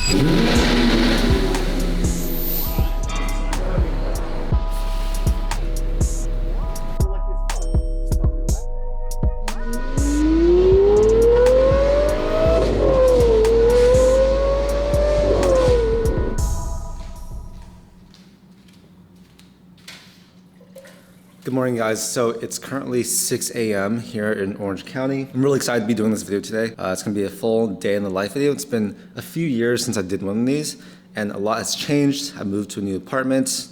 Good morning, guys. So it's currently 6 a.m. here in Orange County. I'm really excited to be doing this video today. It's gonna be a full day in the life video. It's been a few years since I did one of these, and a lot has changed. I moved to a new apartment.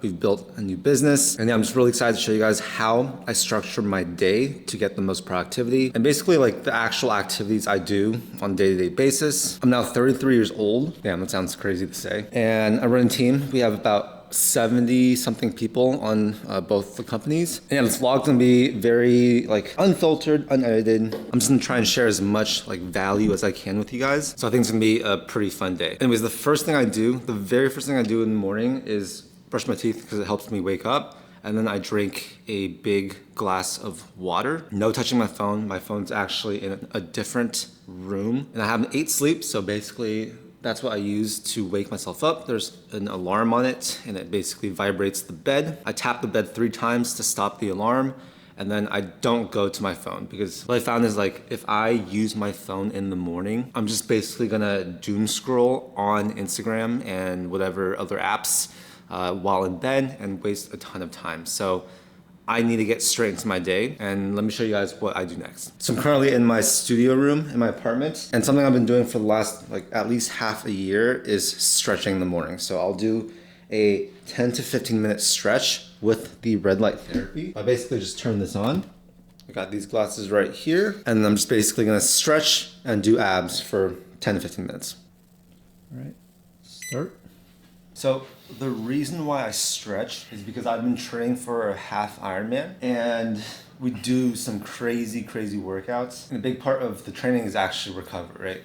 We've built a new business, and yeah, I'm just really excited to show you guys how I structure my day to get the most productivity, and basically like the actual activities I do on a day-to-day basis. I'm now 33 years old. Damn, that sounds crazy to say. And I run a team. We have about 70 something people on both the companies. And yeah, this vlog's gonna be very like unfiltered, unedited. I'm just gonna try and share as much like value as I can with you guys. So I think it's gonna be a pretty fun day. Anyways, the very first thing I do in the morning is brush my teeth because it helps me wake up. And then I drink a big glass of water. No touching my phone. My phone's actually in a different room. And I have an 8 sleep, so basically that's what I use to wake myself up. There's an alarm on it, and it basically vibrates the bed. I tap the bed 3 times to stop the alarm, and then I don't go to my phone, because what I found is like, if I use my phone in the morning, I'm just basically gonna doom scroll on Instagram and whatever other apps while in bed and waste a ton of time. So I need to get straight into my day, and let me show you guys what I do next. So I'm currently in my studio room in my apartment, and something I've been doing for the last like at least half a year is stretching in the morning. So I'll do a 10 to 15 minute stretch with the red light therapy. I basically just turn this on. I got these glasses right here, and I'm just basically gonna stretch and do abs for 10 to 15 minutes. All right, start. So the reason why I stretch is because I've been training for a half Ironman, and we do some crazy workouts. And a big part of the training is actually recovery, right?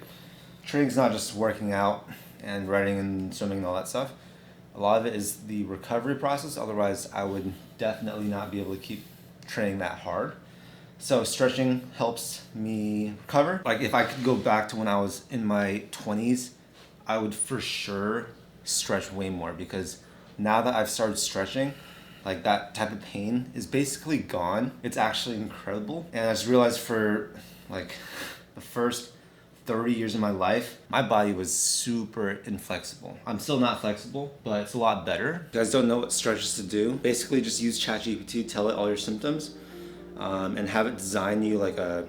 Training is not just working out and running and swimming and all that stuff. A lot of it is the recovery process. Otherwise, I would definitely not be able to keep training that hard. So stretching helps me recover. Like if I could go back to when I was in my 20s, I would for sure stretch way more, because now that I've started stretching, like that type of pain is basically gone. It's actually incredible. And I just realized for like the first 30 years of my life, my body was super inflexible. I'm still not flexible, but it's a lot better. If you guys don't know what stretches to do, basically just use ChatGPT, tell it all your symptoms, and have it design you like a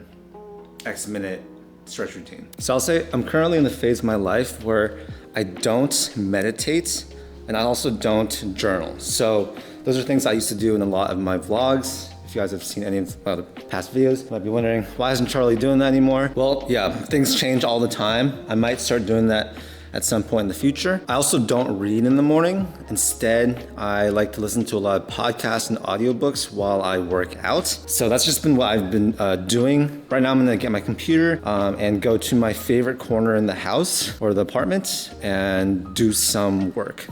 X minute stretch routine. So I'll say I'm currently in the phase of my life where I don't meditate, and I also don't journal. So those are things I used to do in a lot of my vlogs. If you guys have seen any of the past videos, you might be wondering, why isn't Charlie doing that anymore? Well, yeah, things change all the time. I might start doing that at some point in the future. I also don't read in the morning. Instead, I like to listen to a lot of podcasts and audiobooks while I work out. So that's just been what I've been doing. Right now I'm gonna get my computer and go to my favorite corner in the house or the apartment and do some work.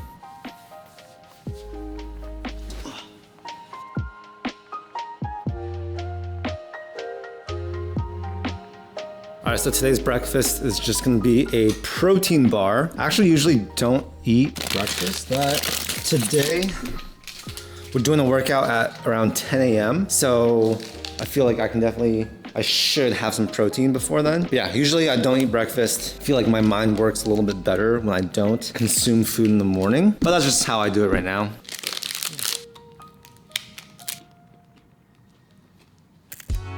All right, so today's breakfast is just gonna be a protein bar. I actually usually don't eat breakfast, but today we're doing a workout at around 10 a.m. So I feel like I should have some protein before then. But yeah, usually I don't eat breakfast. I feel like my mind works a little bit better when I don't consume food in the morning, but that's just how I do it right now.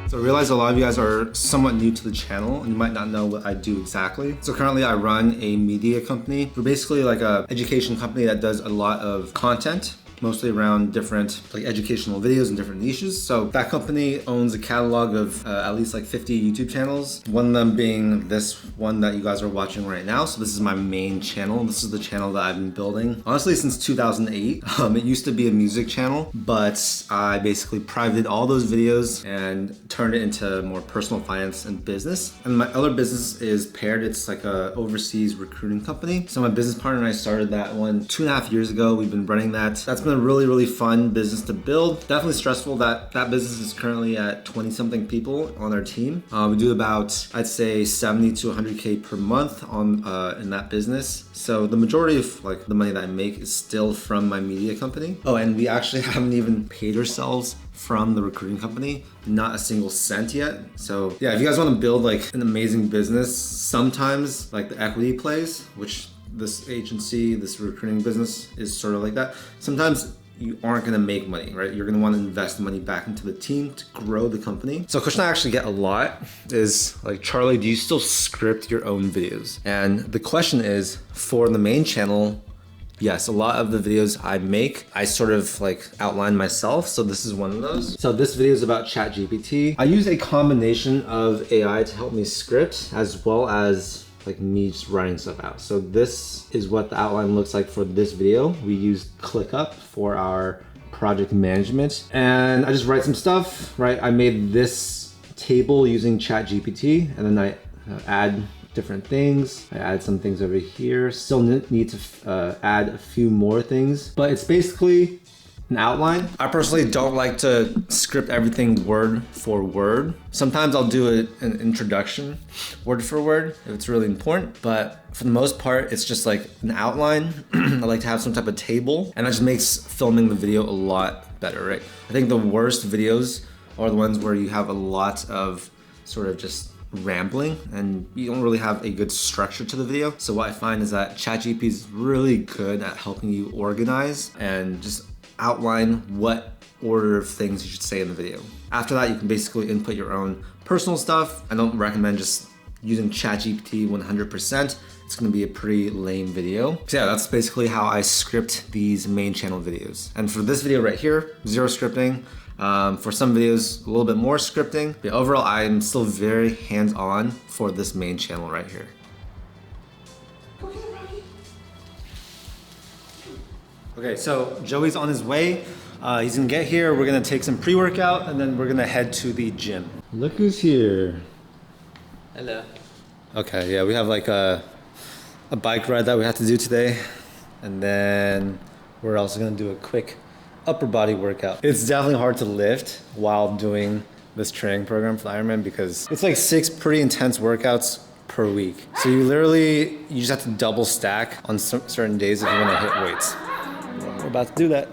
So I realize a lot of you guys are somewhat new to the channel and you might not know what I do exactly. So currently I run a media company. We're basically like an education company that does a lot of content, mostly around different like educational videos and different niches. So that company owns a catalog of at least like 50 YouTube channels. One of them being this one that you guys are watching right now. So this is my main channel. This is the channel that I've been building, honestly, since 2008. It used to be a music channel, but I basically privated all those videos and turned it into more personal finance and business. And my other business is Paired. It's like a overseas recruiting company. So my business partner and I started that one 2.5 years ago. We've been running that. That's been a really, really fun business to build. Definitely stressful that business is currently at 20 something people on our team. We do about, I'd say 70 to 100K per month on in that business. So the majority of like the money that I make is still from my media company. Oh, and we actually haven't even paid ourselves from the recruiting company, not a single cent yet. So yeah, if you guys want to build like an amazing business, sometimes like the equity plays, which this agency, this recruiting business is sort of like that. Sometimes you aren't gonna make money, right? You're gonna wanna invest money back into the team to grow the company. So a question I actually get a lot is like, Charlie, do you still script your own videos? And the question is, for the main channel, yes, a lot of the videos I make, I sort of like outline myself. So this is one of those. So this video is about ChatGPT. I use a combination of AI to help me script as well as like me just writing stuff out. So this is what the outline looks like for this video. We used ClickUp for our project management. And I just write some stuff, right? I made this table using ChatGPT, and then I add different things. I add some things over here. Still need to add a few more things, but it's basically an outline. I personally don't like to script everything word for word. Sometimes I'll do an introduction word for word if it's really important, but for the most part, it's just like an outline. I like to have some type of table, and that just makes filming the video a lot better, right? I think the worst videos are the ones where you have a lot of sort of just rambling and you don't really have a good structure to the video. So what I find is that ChatGPT is really good at helping you organize and just outline what order of things you should say in the video. After that, you can basically input your own personal stuff. I don't recommend just using ChatGPT 100%. It's gonna be a pretty lame video. So yeah, that's basically how I script these main channel videos. And for this video right here, zero scripting. For some videos, a little bit more scripting. But overall, I'm still very hands-on for this main channel right here. Okay, so Joey's on his way. He's gonna get here. We're gonna take some pre-workout and then we're gonna head to the gym. Look who's here. Hello. Okay, yeah, we have like a bike ride that we have to do today. And then we're also gonna do a quick upper body workout. It's definitely hard to lift while doing this training program for Ironman because it's like 6 pretty intense workouts per week. So you just have to double stack on certain days if you wanna hit weights. We're about to do that.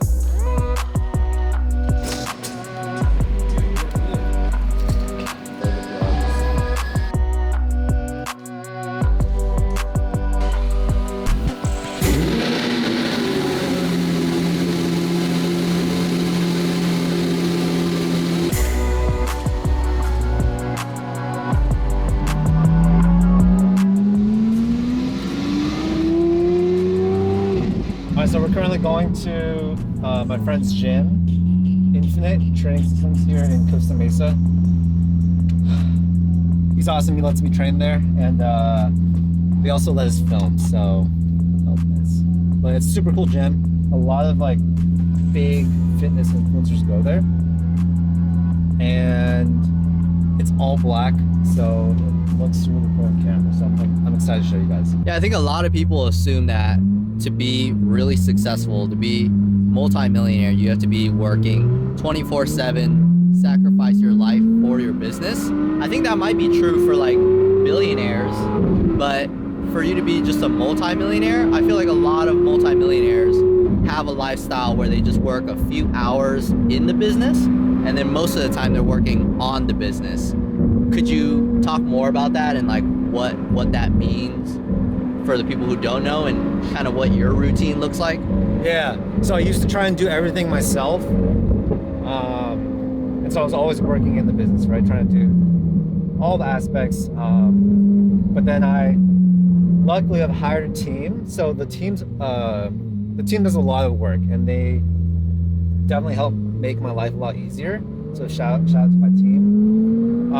So we're currently going to my friend's gym, Infinite Training Systems here in Costa Mesa. He's awesome, he lets me train there, and they also let us film, so that was nice. But it's a super cool gym. A lot of like big fitness influencers go there. And it's all black, so it looks really cool on camera, so I'm excited to show you guys. Yeah, I think a lot of people assume that to be really successful, to be multi-millionaire, you have to be working 24/7, sacrifice your life for your business. I think that might be true for like billionaires, but for you to be just a multi-millionaire, I feel like a lot of multi-millionaires have a lifestyle where they just work a few hours in the business, and then most of the time they're working on the business. Could you talk more about that and like what that means for the people who don't know and kind of what your routine looks like? Yeah, so I used to try and do everything myself. And so I was always working in the business, right? Trying to do all the aspects. But then I luckily have hired a team. So the team does a lot of work and they definitely help make my life a lot easier. So shout out to my team.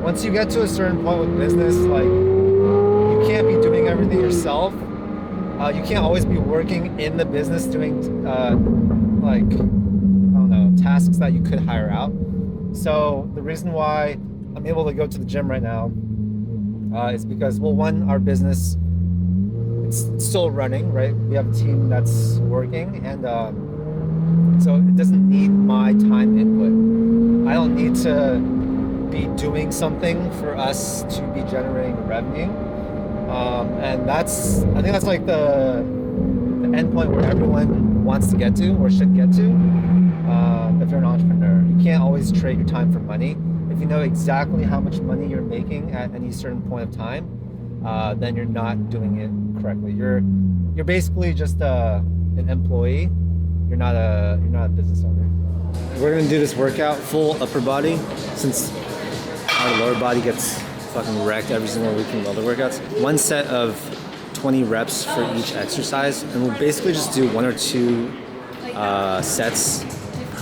Once you get to a certain point with business, like you can't be doing everything yourself. You can't always be working in the business doing like, I don't know, tasks that you could hire out. So the reason why I'm able to go to the gym right now is because, well, one, our business it's still running, right? We have a team that's working, and so it doesn't need my time input. I don't need to be doing something for us to be generating revenue, and I think that's like the end point where everyone wants to get to or should get to. If you're an entrepreneur, you can't always trade your time for money. If you know exactly how much money you're making at any certain point of time, then you're not doing it correctly. You're basically just an employee. You're not a business owner. We're gonna do this workout full upper body, since our lower body gets fucking wrecked every single week in other workouts. One set of 20 reps for each exercise, and we'll basically just do 1 or 2 sets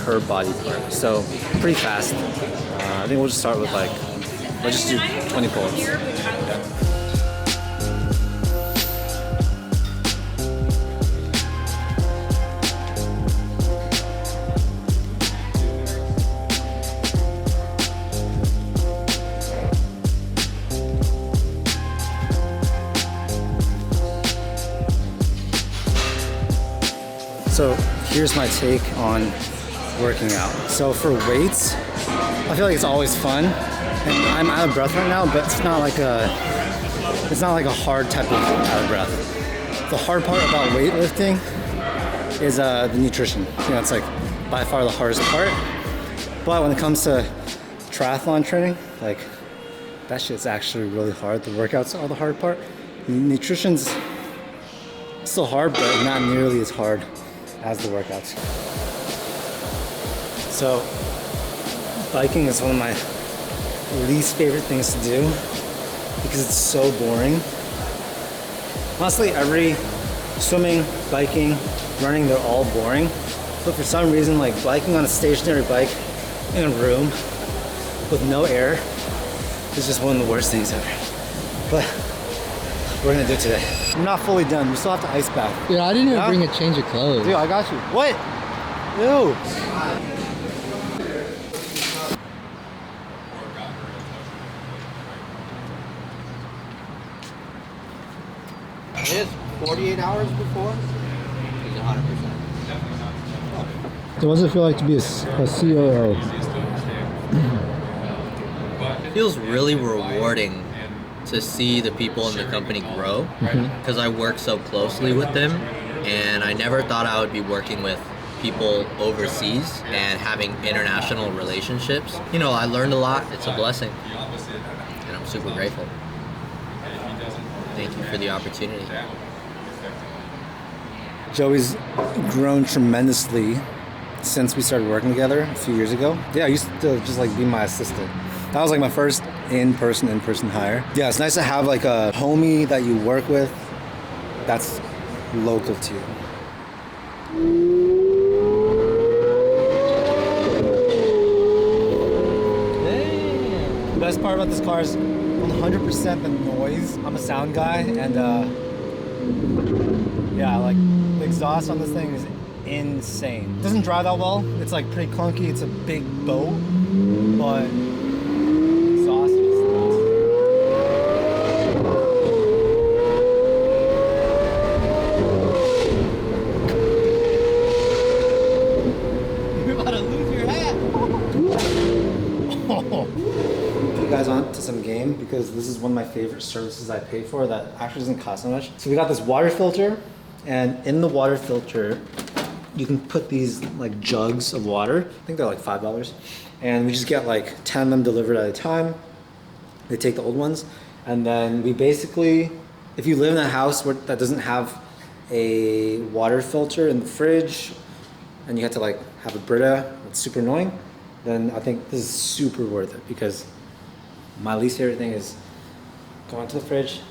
per body part. So pretty fast. I think we'll just start with let's just do 20 pull-ups. Yeah. So here's my take on working out. So for weights, I feel like it's always fun. And I'm out of breath right now, but it's not like a hard type of out of breath. The hard part about weightlifting is the nutrition. It's like by far the hardest part. But when it comes to triathlon training, like that shit's actually really hard. The workouts are the hard part. Nutrition's still hard, but not nearly as hard as the workouts. So biking is one of my least favorite things to do because it's so boring. Honestly, every swimming, biking, running, they're all boring. But for some reason, like biking on a stationary bike in a room with no air is just one of the worst things ever. But we're gonna do it today. I'm not fully done. We still have to ice bath. Dude, I didn't even bring a change of clothes. Dude, I got you. What? Ew. It is 48 hours before. He's 100%. So what does it feel like to be a COO? It feels really rewarding to see the people in the company grow because I work so closely with them, and I never thought I would be working with people overseas and having international relationships. I learned a lot. It's a blessing, and I'm super grateful. Thank you for the opportunity. Joey's grown tremendously since we started working together a few years ago. Yeah, I used to just like be my assistant. That was like my first in-person hire. Yeah, it's nice to have like a homie that you work with that's local to you. The best part about this car is 100% the noise. I'm a sound guy, and yeah, like the exhaust on this thing is insane. It doesn't drive that well. It's like pretty clunky. It's a big boat, but exhaust is You're about to lose your hat. Put you guys on to some game because this is one of my favorite services I pay for that actually doesn't cost so much. So we got this water filter, and in the water filter you can put these like jugs of water. I think they're like $5, and we just get like 10 of them delivered at a time. They take the old ones, and then we basically, if you live in a house that doesn't have a water filter in the fridge and you have to like have a Brita, it's super annoying, then I think this is super worth it, because my least favorite thing is going to the fridge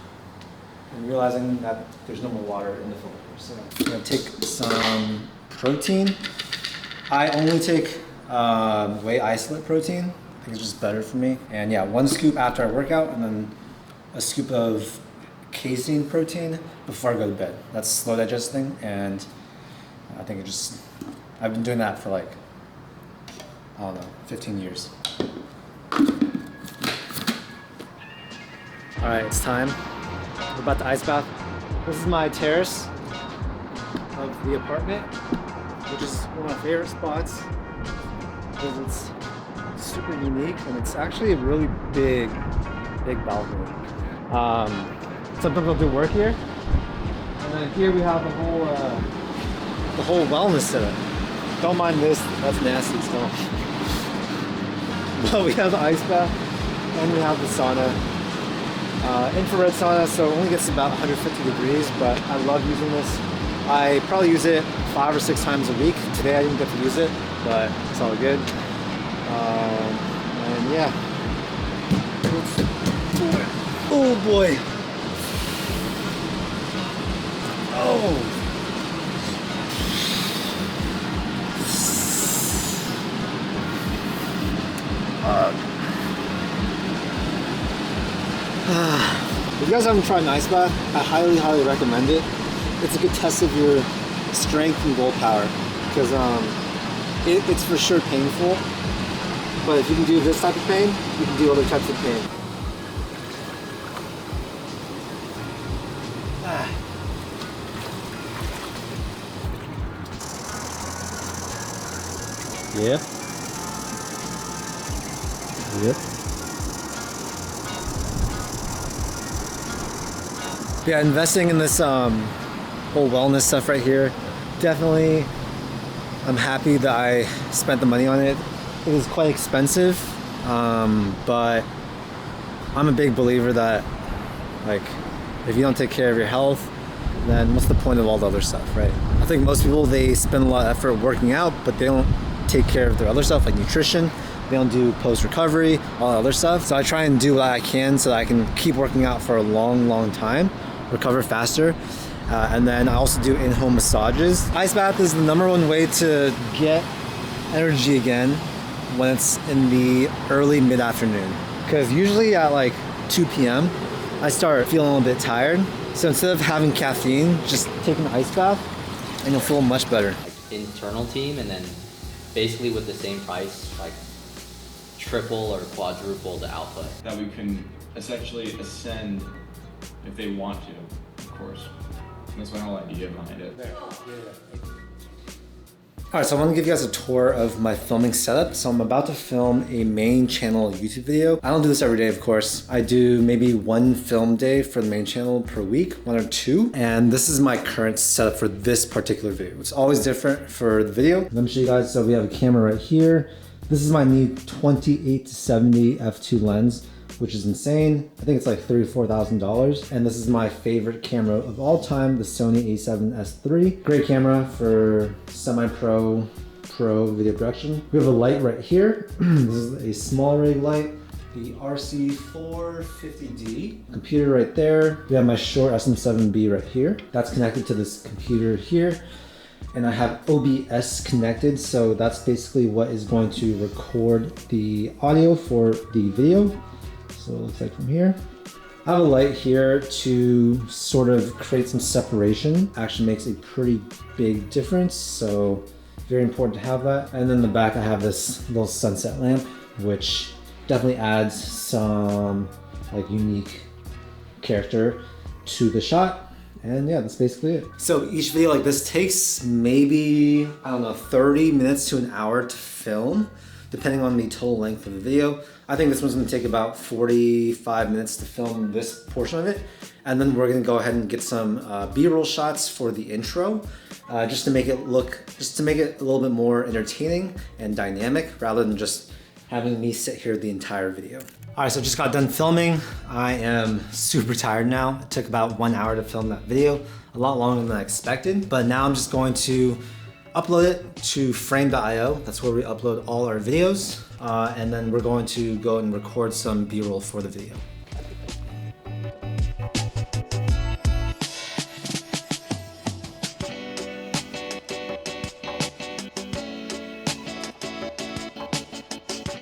and realizing that there's no more water in the filter. So I'm gonna take some protein. I only take whey isolate protein. I think it's just better for me. And yeah, 1 scoop after I work out, and then a scoop of casein protein before I go to bed. That's slow digesting, and I think I've been doing that for like, I don't know, 15 years. All right, it's time. We're about to ice bath. This is my terrace of the apartment, which is one of my favorite spots because it's super unique and it's actually a really big balcony. Sometimes I'll do work here, and then here we have the whole wellness setup. Don't mind this, that's nasty still. But we have the ice bath and we have the sauna. Infrared sauna, so it only gets about 150 degrees, but I love using this. I probably use it 5 or 6 times a week. Today I didn't get to use it, but it's all good. And yeah. Oh boy. Oh. If you guys haven't tried an ice bath, I highly recommend it. It's a good test of your strength and willpower because it's for sure painful. But if you can do this type of pain, you can do other types of pain. Yeah. Yep. Yeah, investing in this whole wellness stuff right here, definitely I'm happy that I spent the money on it. It was quite expensive, but I'm a big believer that like if you don't take care of your health, then what's the point of all the other stuff, right? I think most people, they spend a lot of effort working out, but they don't take care of their other stuff like nutrition. They don't do post-recovery, all that other stuff. So I try and do what I can so that I can keep working out for a long time, recover faster. And then I also do in-home massages. Ice bath is the #1 way to get energy again when it's in the early mid-afternoon. Because usually at like 2 p.m., I start feeling a little bit tired. So instead of having caffeine, just take an ice bath and you'll feel much better. Internal team, and then basically with the same price, like triple or quadruple the output. That we can essentially ascend if they want to, of course. And that's my whole idea behind it. All right, so I want to give you guys a tour of my filming setup. So I'm about to film a main channel YouTube video. I don't do this every day, of course. I do maybe 1 film day for the main channel per week, 1 or 2. And this is my current setup for this particular video. It's always different for the video. Let me show you guys. So we have a camera right here. This is my new 28-70 f2 lens, which is insane. I think it's like $3,000 or $4,000. And this is my favorite camera of all time, the Sony a7S III. Great camera for semi-pro, pro video production. We have a light right here. This is a small rig light, the RC450D. Computer right there. We have my Shure SM7B right here. That's connected to this computer here. And I have OBS connected, so that's basically what is going to record the audio for the video. So it looks like from here. I have a light here to sort of create some separation. Actually makes a pretty big difference, so very important to have that. And then in the back I have this little sunset lamp, which definitely adds some like unique character to the shot. And yeah, that's basically it. So each video like this takes maybe, I don't know, 30 minutes to an hour to film, depending on the total length of the video. I think this one's gonna take about 45 minutes to film this portion of it. And then we're gonna go ahead and get some B-roll shots for the intro, just to make it a little bit more entertaining and dynamic rather than just having me sit here the entire video. All right, so I just got done filming. I am super tired now. It took about 1 hour to film that video, a lot longer than I expected. But now I'm just going to upload it to frame.io. That's where we upload all our videos. And then we're going to go and record some B-roll for the video.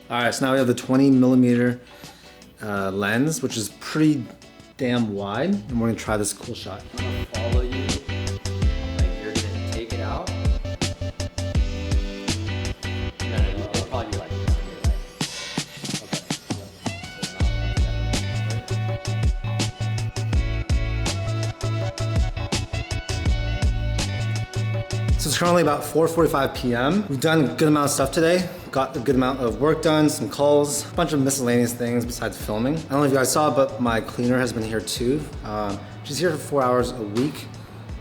All right, so now we have the 20mm lens, which is pretty damn wide, and we're gonna try this cool shot. I'm gonna follow you, like you're gonna take it out. No, it'll probably be like here, right? Okay. currently about 4:45 p.m. We've done a good amount of stuff today. Got a good amount of work done, some calls, a bunch of miscellaneous things besides filming. I don't know if you guys saw, but my cleaner has been here too. She's here for 4 hours a week.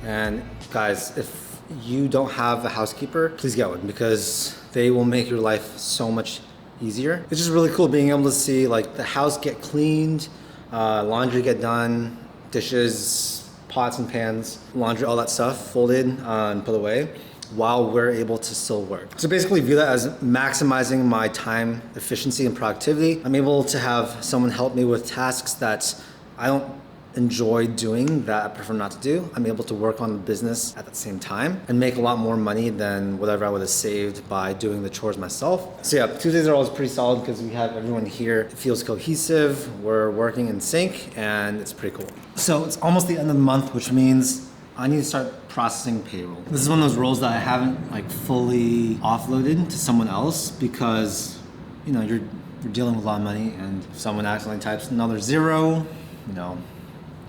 And guys, if you don't have a housekeeper, please get one because they will make your life so much easier. It's just really cool being able to see like the house get cleaned, laundry get done, dishes, pots and pans, laundry, all that stuff folded and put away while we're able to still work. So basically view that as maximizing my time efficiency and productivity. I'm able to have someone help me with tasks that I don't enjoy doing that I prefer not to do. I'm able to work on the business at the same time and make a lot more money than whatever I would have saved by doing the chores myself. So yeah, Tuesdays are always pretty solid because we have everyone here. It feels cohesive, we're working in sync, and it's pretty cool. So it's almost the end of the month, which means I need to start processing payroll. This is one of those roles that I haven't like fully offloaded to someone else because, you know, you're dealing with a lot of money, and if someone accidentally types another zero, you know,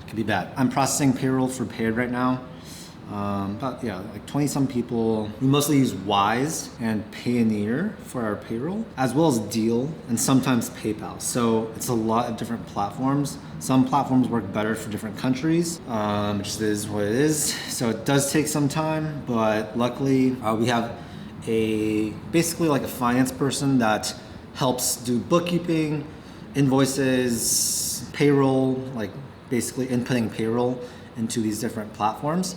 could be bad. I'm processing payroll for Paired right now. About like 20 some people. We mostly use Wise and Payoneer for our payroll, as well as Deal and sometimes PayPal. So it's a lot of different platforms. Some platforms work better for different countries, which is what it is. So it does take some time, but luckily we have basically like a finance person that helps do bookkeeping, invoices, payroll, like basically inputting payroll into these different platforms.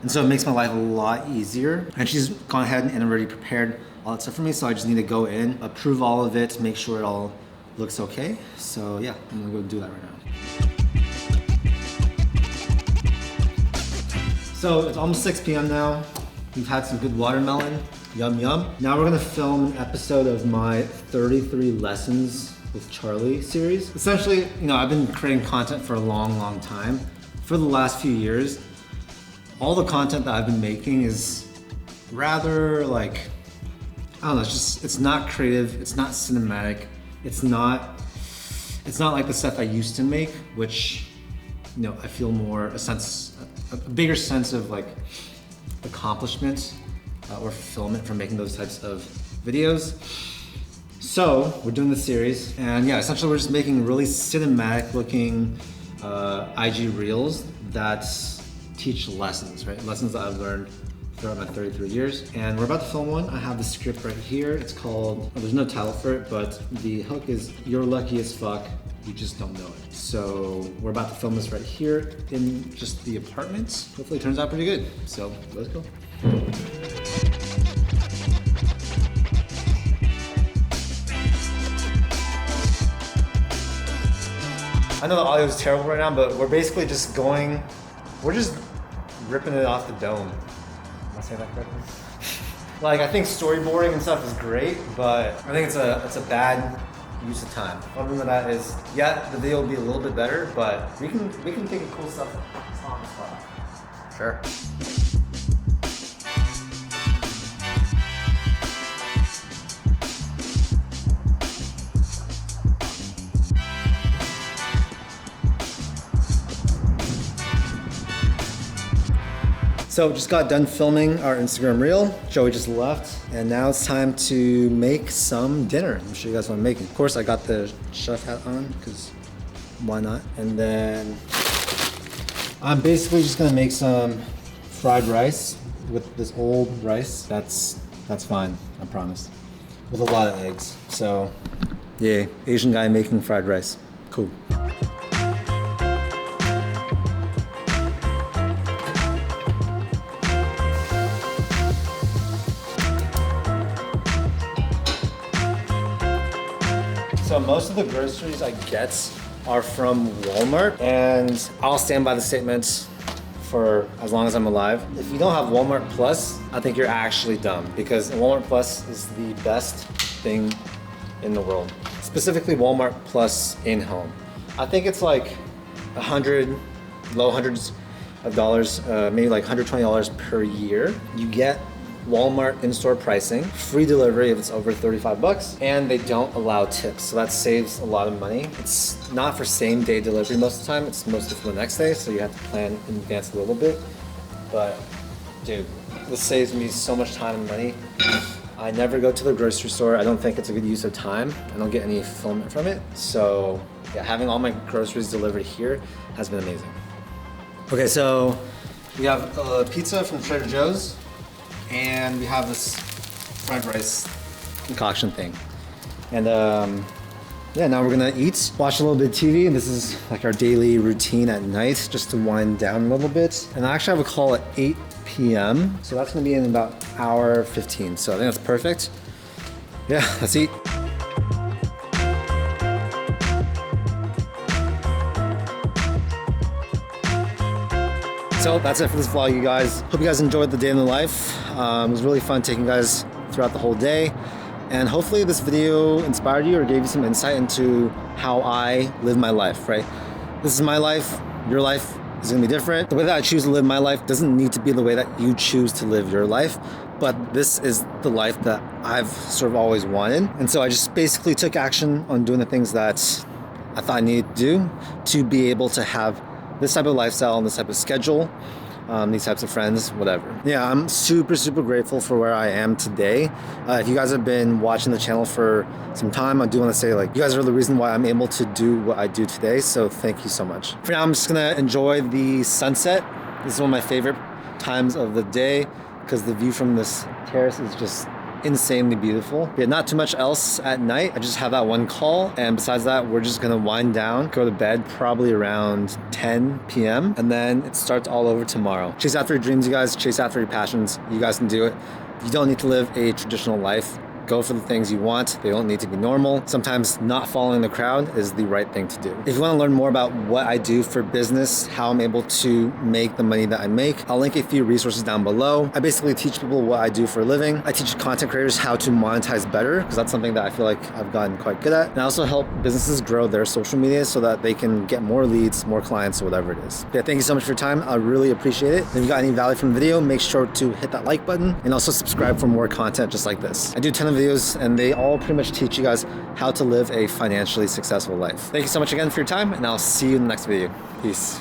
And so it makes my life a lot easier. And she's gone ahead and already prepared all that stuff for me. So I just need to go in, approve all of it, make sure it all looks okay. So yeah, I'm gonna go do that right now. So it's almost 6 p.m. now. We've had some good watermelon, yum yum. Now we're gonna film an episode of my 33 lessons with Charlie series. Essentially, you know, I've been creating content for a long time. For the last few years, all the content that I've been making is rather like, I don't know, it's not creative, it's not cinematic, it's not like the stuff I used to make, which, you know, I feel more a bigger sense of like accomplishment or fulfillment from making those types of videos. So we're doing this series, and yeah, essentially we're just making really cinematic looking IG reels that teach lessons, right? Lessons that I've learned throughout my 33 years. And we're about to film one. I have the script right here. It's called, there's no title for it, but the hook is "You're lucky as fuck, you just don't know it." So we're about to film this right here in just the apartment. Hopefully it turns out pretty good. So let's go. I know the audio is terrible right now, but we're basically just ripping it off the dome. Am I saying that correctly? Like, I think storyboarding and stuff is great, but I think it's a bad use of time. Other than that is, yeah, the video will be a little bit better, but we can think of cool stuff on the spot. Sure. So just got done filming our Instagram reel. Joey just left, and now it's time to make some dinner. I'm show you guys what I'm making. Of course, I got the chef hat on, because why not? And then I'm basically just gonna make some fried rice with this old rice. That's fine, I promise. With a lot of eggs. So, yeah, Asian guy making fried rice. Cool. So most of the groceries I get are from Walmart, and I'll stand by the statement for as long as I'm alive. If you don't have Walmart Plus, I think you're actually dumb, because Walmart Plus is the best thing in the world. Specifically Walmart Plus in-home. I think it's like low hundreds of dollars, maybe like $120 per year. You get Walmart in-store pricing, free delivery if it's over 35 bucks, and they don't allow tips, so that saves a lot of money. It's not for same day delivery most of the time, it's mostly for the next day, so you have to plan in advance a little bit, but Dude, this saves me so much time and money. I never go to the grocery store. I don't think it's a good use of time. I don't get any fulfillment from it. So yeah, having all my groceries delivered here has been amazing. Okay, so we have a pizza from Trader Joe's, and we have this fried rice concoction thing. And yeah, now we're gonna eat, watch a little bit of TV, and this is like our daily routine at night, just to wind down a little bit. And I actually have a call at 8 p.m. So that's gonna be in about an hour 15. So I think that's perfect. Yeah, let's eat. So that's it for this vlog, you guys. Hope you guys enjoyed the day in the life. It was really fun taking you guys throughout the whole day. And hopefully this video inspired you or gave you some insight into how I live my life, right? This is my life, your life is gonna be different. The way that I choose to live my life doesn't need to be the way that you choose to live your life, but this is the life that I've sort of always wanted. And so I just basically took action on doing the things that I thought I needed to do to be able to have this type of lifestyle and this type of schedule, these types of friends, whatever. Yeah, I'm super grateful for where I am today. If you guys have been watching the channel for some time, I do want to say, like, you guys are the reason why I'm able to do what I do today, so thank you so much. For now, I'm just gonna enjoy the sunset. This is one of my favorite times of the day because the view from this terrace is just insanely beautiful. Yeah, not too much else at night. I just have that one call, and besides that, we're just gonna wind down, go to bed probably around 10 p.m. and then it starts all over tomorrow. Chase after your dreams, you guys. Chase after your passions. You guys can do it. You don't need to live a traditional life. Go for the things you want. They don't need to be normal. Sometimes not following the crowd is the right thing to do. If you want to learn more about what I do for business, how I'm able to make the money that I make, I'll link a few resources down below. I basically teach people what I do for a living. I teach content creators how to monetize better, because that's something that I feel like I've gotten quite good at. And I also help businesses grow their social media so that they can get more leads, more clients, or whatever it is. Yeah, thank you so much for your time. I really appreciate it. If you got any value from the video, make sure to hit that like button and also subscribe for more content just like this. I do a ton of videos, and they all pretty much teach you guys how to live a financially successful life. Thank you so much again for your time, and I'll see you in the next video. Peace.